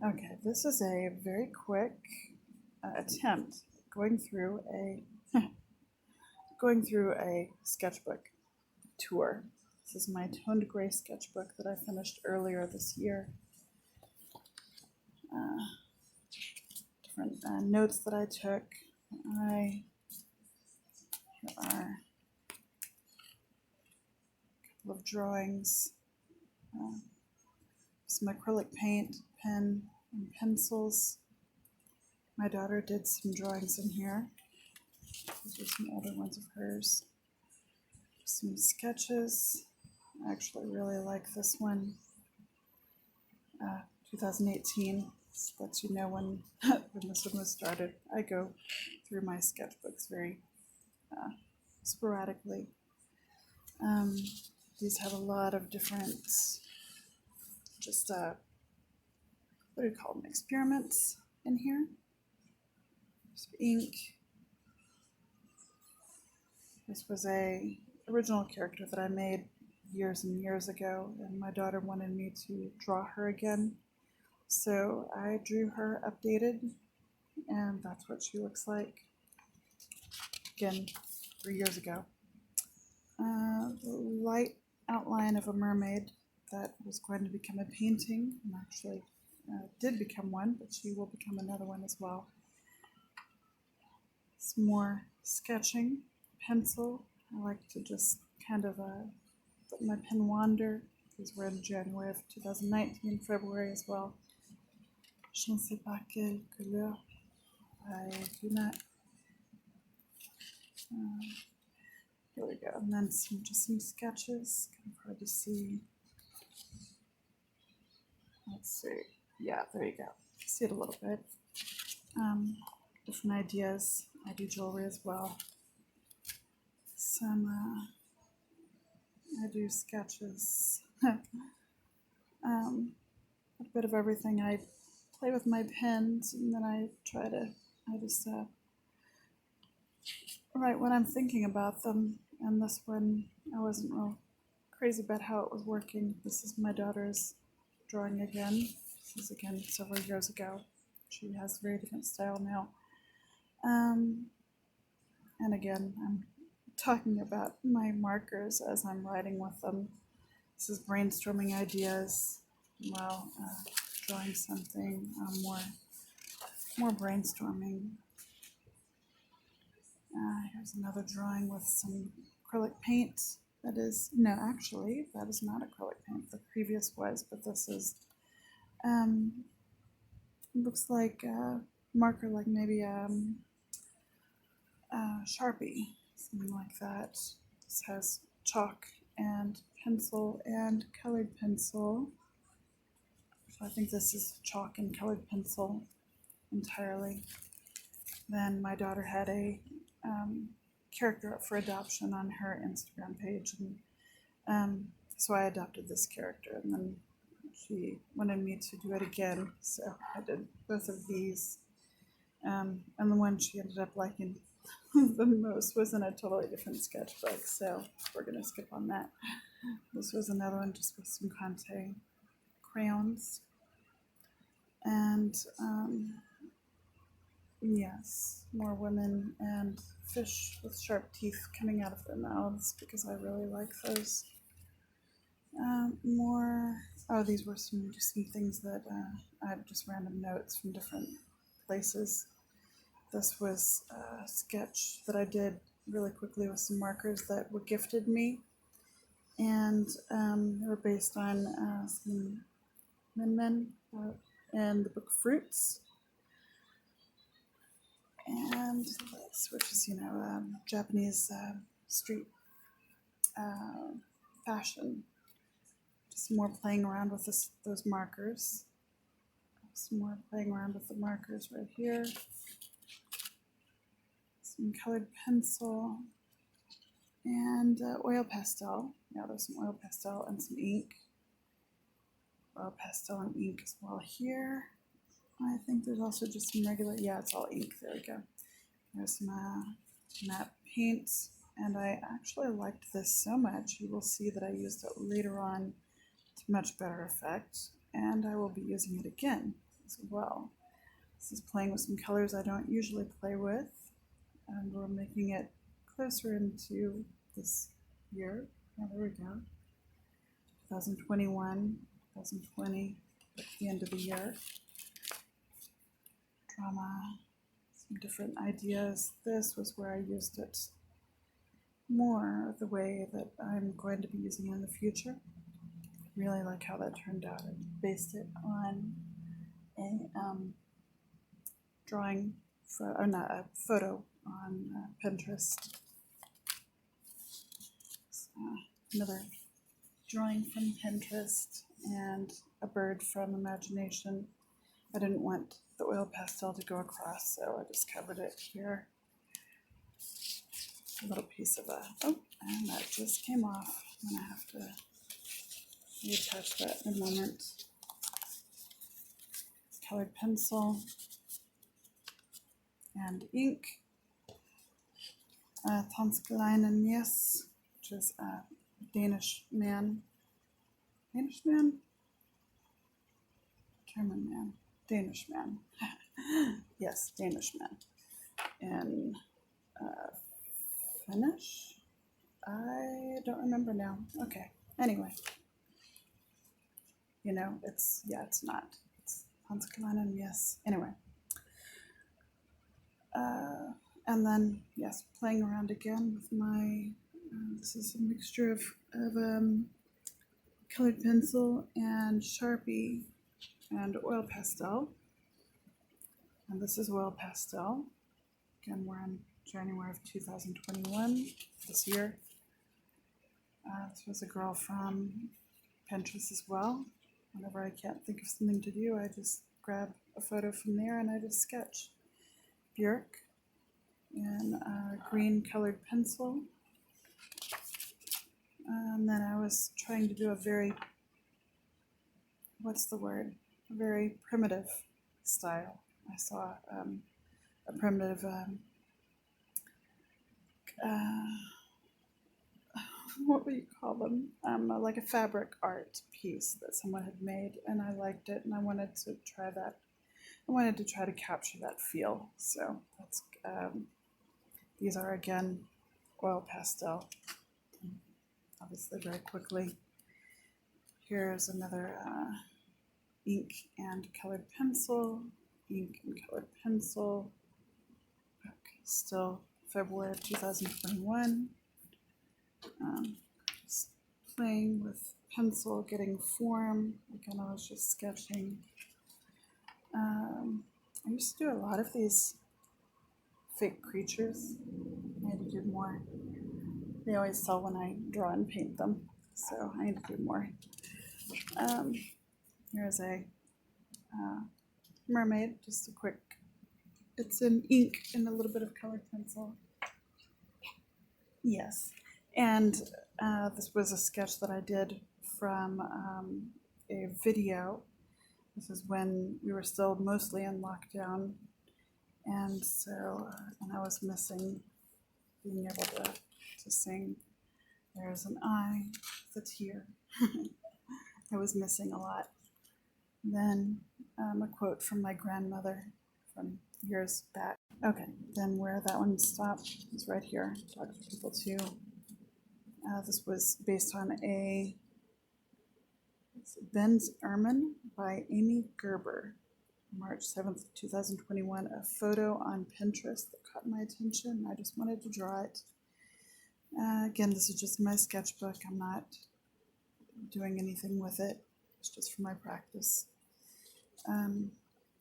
Okay, this is a very quick attempt going through a sketchbook tour. This is my toned gray sketchbook that I finished earlier this year. Different notes that I took. Here are a couple of drawings, some acrylic paint, pen, and pencils. My daughter did some drawings in here. These are some older ones of hers. Some sketches. I actually really like this one. 2018. This lets you know when this one was started. I go through my sketchbooks very sporadically. These have a lot of different, what do you call them, experiments in here. Some ink. This was a original character that I made years and years ago, and my daughter wanted me to draw her again. So I drew her updated, and that's what she looks like. Again, 3 years ago. The light outline of a mermaid that was going to become a painting, and actually did become one, but she will become another one as well. Some more sketching, pencil. I like to just kind of let my pen wander. These were in January of 2019, February as well. Je ne sais pas quelle couleur. I do not. Here we go. And then just some sketches. Kind of hard to see. Let's see. Yeah, there you go. See it a little bit. Different ideas. I do jewelry as well. I do sketches. A bit of everything. I play with my pens, and then I just write when I'm thinking about them. And this one, I wasn't real crazy about how it was working. This is my daughter's drawing again. This is again several years ago. She has a very different style now. And again, I'm talking about my markers as I'm writing with them. This is brainstorming ideas while drawing something, more brainstorming. Here's another drawing with some acrylic paint. That is not acrylic paint. The previous was, but this is, looks like a marker, like maybe Sharpie, something like that. This has chalk and pencil and colored pencil. So I think this is chalk and colored pencil entirely. Then my daughter had a character up for adoption on her Instagram page, and so I adopted this character, and then she wanted me to do it again, so I did both of these. And the one she ended up liking the most was in a totally different sketchbook, so we're going to skip on that. This was another one just with some Conte crayons. And yes, more women and fish with sharp teeth coming out of their mouths, because I really like those. These were some things that I have just random notes from different places. This was a sketch that I did really quickly with some markers that were gifted me, and they were based on some men and the book Fruits. And which is, Japanese street fashion. Just more playing around with those markers. Some more playing around with the markers right here. Some colored pencil and oil pastel. Yeah, there's some oil pastel and some ink. Oil pastel and ink as well here. I think there's also just some regular, it's all ink. There we go. There's some matte paint, and I actually liked this so much. You will see that I used it later on to much better effect, and I will be using it again. as well. This is playing with some colors I don't usually play with, and we're making it closer into this year. Oh, there we go. 2021, 2020, at the end of the year. Drama, some different ideas. This was where I used it more the way that I'm going to be using it in the future. Really like how that turned out. I based it on a drawing, or not, a photo on Pinterest. Another drawing from Pinterest and a bird from imagination. I didn't want the oil pastel to go across, so I just covered it here. A little piece of oh, and that just came off. I'm gonna have to reattach that in a moment. Colored pencil and ink. TAmberTaylorStudio, which is a Danish man. Danish man? German man. Danish man. Yes, Danish man. And Finnish? I don't remember now. Okay. Anyway. You know, it's not. It's TAmberTaylorStudio, yes. Anyway. And then, yes, playing around again with my, this is a mixture of colored pencil and Sharpie and oil pastel. And this is oil pastel. Again, we're in January of 2021, this year. This was a girl from Pinterest as well. Whenever I can't think of something to do, I just grab a photo from there and I just sketch. Björk and green colored pencil. And then I was trying to do a very, what's the word? A very primitive style. I saw a primitive, what would you call them? Like a fabric art piece that someone had made, and I liked it, and I wanted to try that. I wanted to try to capture that feel. So that's these are again oil pastel. Obviously, very quickly. Here's another ink and colored pencil. Ink and colored pencil. Okay, still February of 2021. Just playing with pencil, getting form. Again, I was just sketching. I used to do a lot of these fake creatures. I need to do more. They always sell when I draw and paint them, so I need to do more. Here's a mermaid, just a quick, it's in ink and a little bit of colored pencil. Yes, and this was a sketch that I did from a video. This is when we were still mostly in lockdown, and so, and I was missing being able to sing. There's an eye, the tear. I was missing a lot. Then a quote from my grandmother from years back. Okay, then where that one stopped is right here. Talk to people too. This was based on a Ben's Ermine by Amy Gerber, March 7th, 2021. A photo on Pinterest that caught my attention. I just wanted to draw it. Again, this is just my sketchbook. I'm not doing anything with it. It's just for my practice.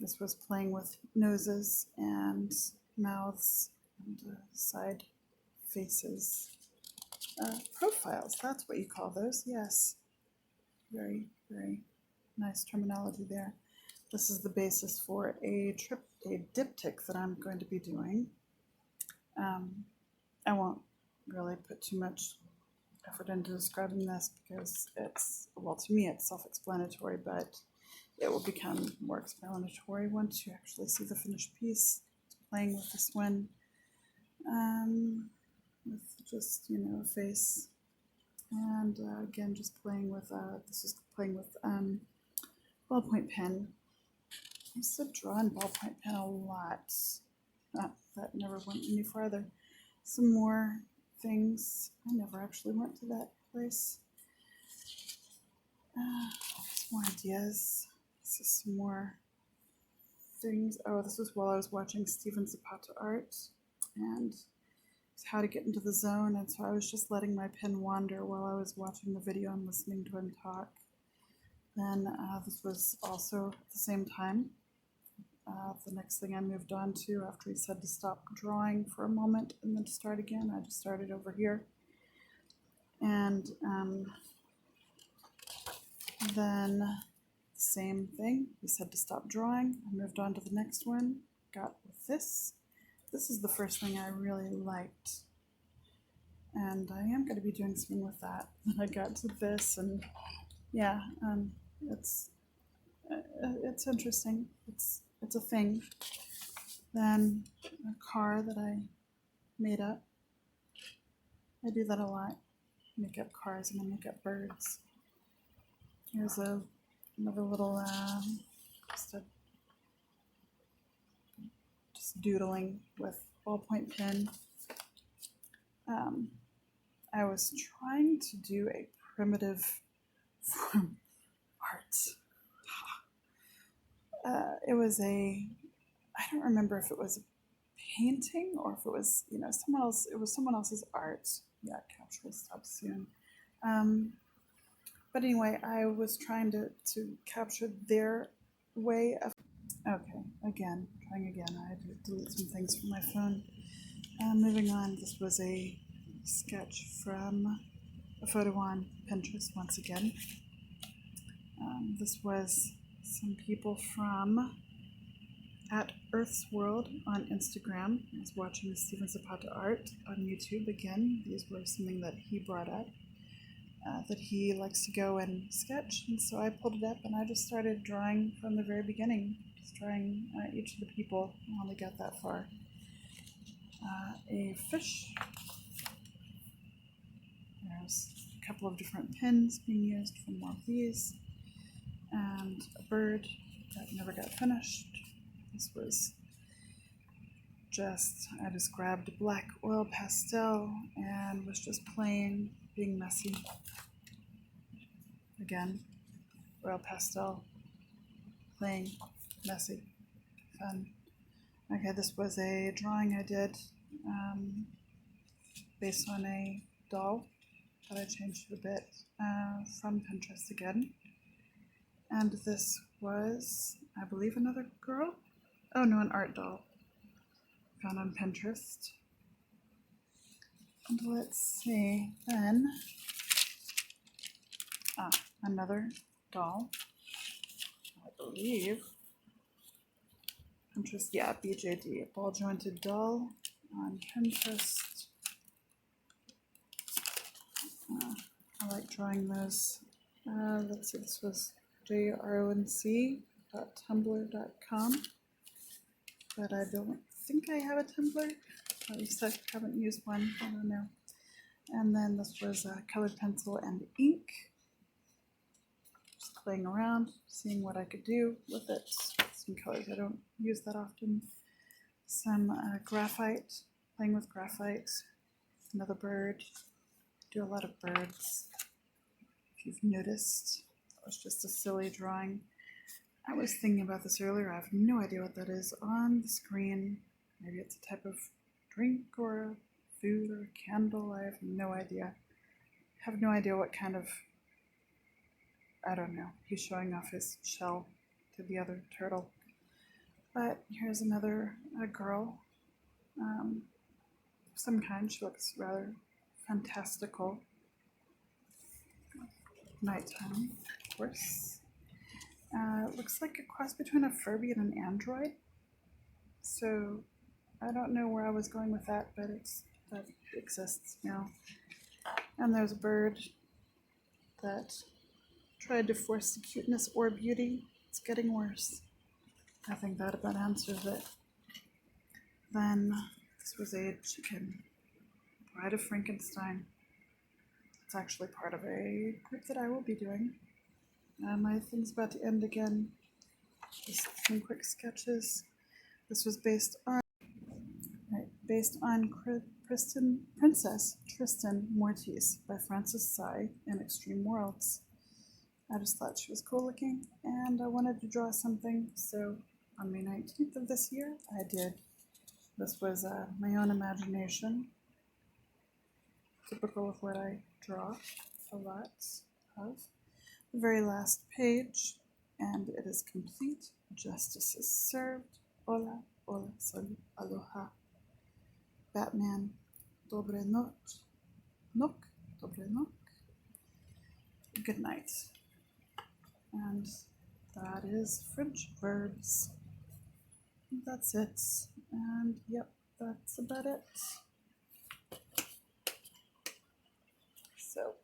This was playing with noses and mouths and side faces. Profiles, that's what you call those, yes. Very, very nice terminology there. This is the basis for a diptych that I'm going to be doing. I won't really put too much effort into describing this because it's, well, to me it's self-explanatory, but it will become more explanatory once you actually see the finished piece. Playing with this one, with just, you know, a face, and again, just playing with, this is playing with ballpoint pen, used to draw in ballpoint pen a lot. That never went any farther. Some more things. I never actually went to that place. Some more ideas. This is some more things. Oh, this was while I was watching Steven Zapata art, and it's how to get into the zone. And so I was just letting my pen wander while I was watching the video and listening to him talk. Then this was also at the same time. The next thing I moved on to after he said to stop drawing for a moment and then to start again, I just started over here. And then the same thing, he said to stop drawing. I moved on to the next one, got with this. This is the first thing I really liked. And I am going to be doing something with that. Then I got to this, and yeah, it's interesting. It's a thing. Then a car that I made up. I do that a lot. Make up cars and then make up birds. Here's another little just doodling with ballpoint pen. I was trying to do a primitive form art. It was I don't remember if it was a painting or if it was, someone else. It was someone else's art. Yeah, capture will stop soon. But anyway, I was trying to capture their way of. Okay, trying again. I had to delete some things from my phone. Moving on, this was a sketch from a photo on Pinterest once again. This was some people from at Earth's World on Instagram. I was watching Steven Zapata art on YouTube again. These were something that he brought up, that he likes to go and sketch. And so I pulled it up and I just started drawing from the very beginning, just drawing each of the people. I only got that far. A fish. There's a couple of different pins being used for more of these. And a bird that never got finished. This was I just grabbed a black oil pastel and was just playing, being messy. Again, oil pastel, playing, messy, fun. Okay, this was a drawing I did based on a doll that I changed it a bit from Pinterest again. And this was, I believe, another girl. Oh no, an art doll found on Pinterest. And let's see, then, another doll, I believe. Pinterest, yeah, BJD, a ball jointed doll on Pinterest. I like drawing those. Let's see, this was jronc.tumblr.com, but I don't think I have a Tumblr. At least I haven't used one. I don't know. And then this was colored pencil and ink. Just playing around, seeing what I could do with it. Some colors I don't use that often. Some graphite, playing with graphite. Another bird. Do a lot of birds, if you've noticed. That was just a silly drawing. I was thinking about this earlier. I have no idea what that is on the screen. Maybe it's a type of drink or food or candle. I have no idea. I have no idea what kind of, I don't know. He's showing off his shell to the other turtle. But here's another girl. Some kind. She looks rather fantastical. Nighttime, of course. Looks like a cross between a Furby and an android. So I don't know where I was going with that, but that exists now. And there's a bird that tried to force the cuteness or beauty. It's getting worse. I think that about answers it. Then this was a chicken. Bride of Frankenstein. It's actually part of a group that I will be doing. My thing's about to end again. Just some quick sketches. This was based on Princess Tristan Mortis by Frances Tsai in Extreme Worlds. I just thought she was cool looking and I wanted to draw something, so on May 19th of this year I did. This was my own imagination, typical of what I draw a lot of. The very last page, and it is complete. Justice is served. Hola, hola, salut, aloha. Batman, dobre noc. Noc, dobre noc. Good night. And that is French verbs. That's it. And yep, that's about it. So,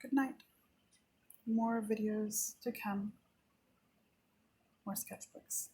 good night. More videos to come. More sketchbooks.